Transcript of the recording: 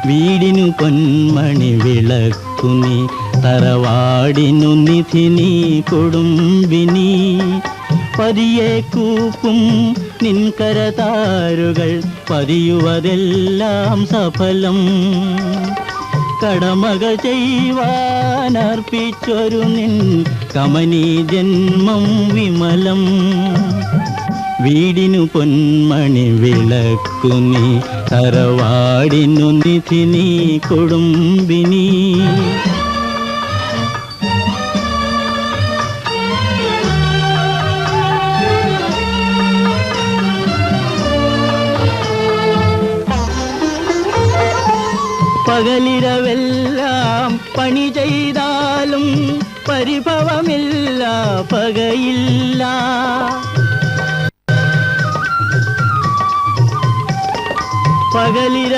വീടിനു പൊന്മണി വിളക്കു നീ, തറവാടിനു നിധി നീ, കൊടുമ്പിനി പതിയെ കൂപ്പും നിൻ കരതാരുകൾ, പതിയുവതെല്ലാം സഫലം. കടമകൾ ചെയ്യുവാനർപ്പിച്ചൊരു നിൻ കമനീ ജന്മം വിമലം. വീടിനു പൊന്മണി വിളക്കു നീ, തറവാടിനു നിധി നീ, കൊടുമ്പിനി പകലിരവെല്ലാം പണി ചെയ്താലും പരിഭവമില്ല, പകയില്ല. പകലിര